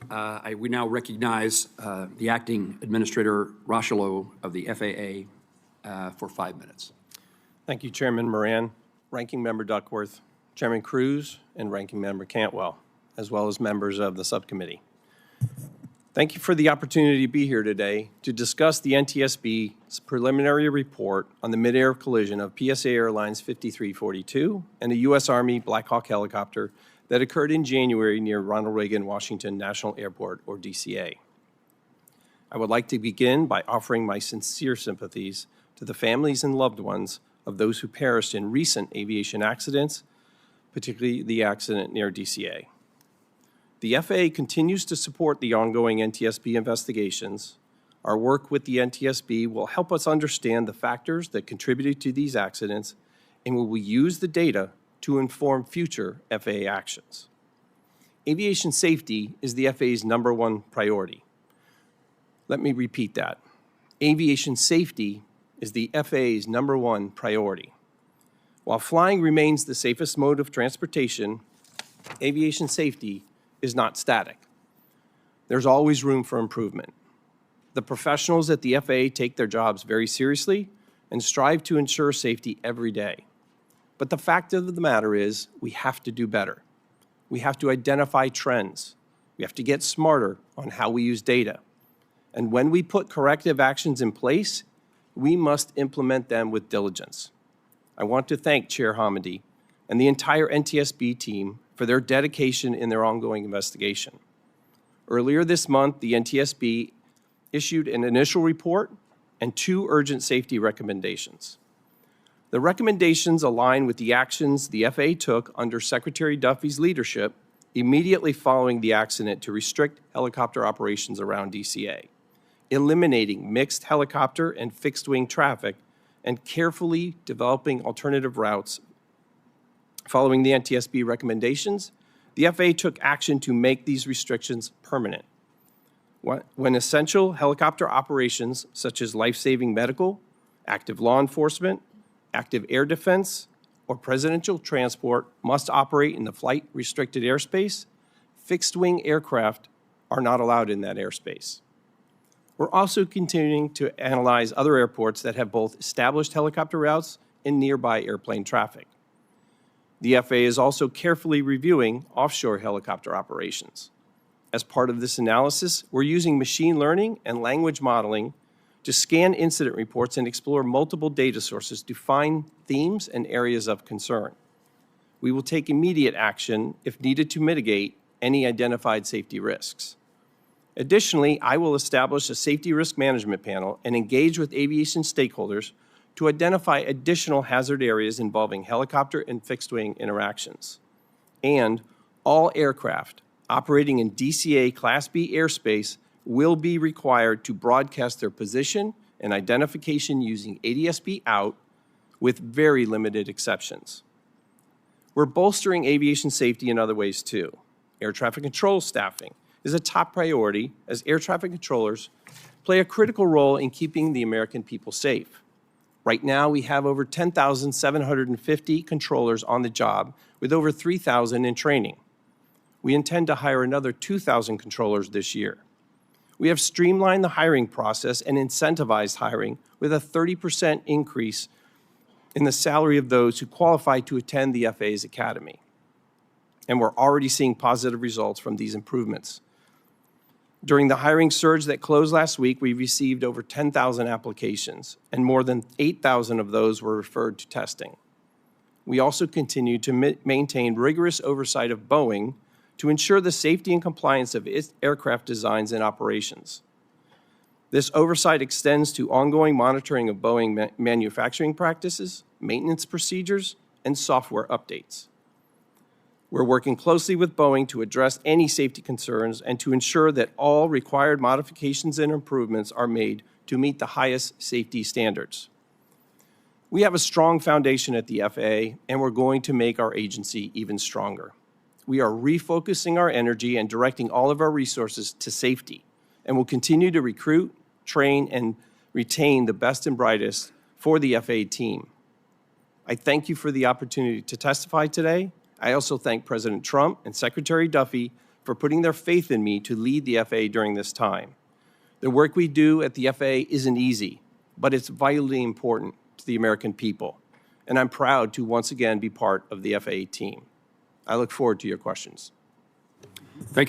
We now recognize the Acting Administrator Rocheleau of the FAA for 5 minutes. Thank you, Chairman Moran, Ranking Member Duckworth, Chairman Cruz, and Ranking Member Cantwell, as well as members of the subcommittee. Thank you for the opportunity to be here today to discuss the NTSB's preliminary report on the mid-air collision of PSA Airlines 5342 and a U.S. Army Black Hawk helicopter that occurred in January near Ronald Reagan Washington National Airport, or DCA. I would like to begin by offering my sincere sympathies to the families and loved ones of those who perished in recent aviation accidents, particularly the accident near DCA. The FAA continues to support the ongoing NTSB investigations. Our work with the NTSB will help us understand the factors that contributed to these accidents, and we will use the data to inform future FAA actions. Aviation safety is the FAA's #1 priority. Let me repeat that. Aviation safety is the FAA's #1 priority. While flying remains the safest mode of transportation, aviation safety is not static. There's always room for improvement. The professionals at the FAA take their jobs very seriously and strive to ensure safety every day. But the fact of the matter is, we have to do better. We have to identify trends. We have to get smarter on how we use data. And when we put corrective actions in place, we must implement them with diligence. I want to thank Chair Hamady and the entire NTSB team for their dedication in their ongoing investigation. Earlier this month, the NTSB issued an initial report and 2 urgent safety recommendations. The recommendations align with the actions the FAA took under Secretary Duffy's leadership immediately following the accident to restrict helicopter operations around DCA, eliminating mixed helicopter and fixed-wing traffic, and carefully developing alternative routes. Following the NTSB recommendations, the FAA took action to make these restrictions permanent. When essential helicopter operations, such as life-saving medical, active law enforcement, active air defense, or presidential transport must operate in the flight-restricted airspace, fixed-wing aircraft are not allowed in that airspace. We're also continuing to analyze other airports that have both established helicopter routes and nearby airplane traffic. The FAA is also carefully reviewing offshore helicopter operations. As part of this analysis, we're using machine learning and language modeling to scan incident reports and explore multiple data sources to find themes and areas of concern. We will take immediate action if needed to mitigate any identified safety risks. Additionally, I will establish a safety risk management panel and engage with aviation stakeholders to identify additional hazard areas involving helicopter and fixed-wing interactions. And all aircraft operating in DCA Class B airspace will be required to broadcast their position and identification using ADS-B out, with very limited exceptions. We're bolstering aviation safety in other ways too. Air traffic control staffing is a top priority, as air traffic controllers play a critical role in keeping the American people safe. Right now, we have over 10,750 controllers on the job, with over 3,000 in training. We intend to hire another 2,000 controllers this year. We have streamlined the hiring process and incentivized hiring with a 30% increase in the salary of those who qualify to attend the FAA's Academy. And we're already seeing positive results from these improvements. During the hiring surge that closed last week, we received over 10,000 applications, and more than 8,000 of those were referred to testing. We also continue to maintain rigorous oversight of Boeing to ensure the safety and compliance of its aircraft designs and operations. This oversight extends to ongoing monitoring of Boeing manufacturing practices, maintenance procedures, and software updates. We're working closely with Boeing to address any safety concerns and to ensure that all required modifications and improvements are made to meet the highest safety standards. We have a strong foundation at the FAA, and we're going to make our agency even stronger. We are refocusing our energy and directing all of our resources to safety, and will continue to recruit, train, and retain the best and brightest for the FAA team. I thank you for the opportunity to testify today. I also thank President Trump and Secretary Duffy for putting their faith in me to lead the FAA during this time. The work we do at the FAA isn't easy, but it's vitally important to the American people, and I'm proud to once again be part of the FAA team. I look forward to your questions. Thank you.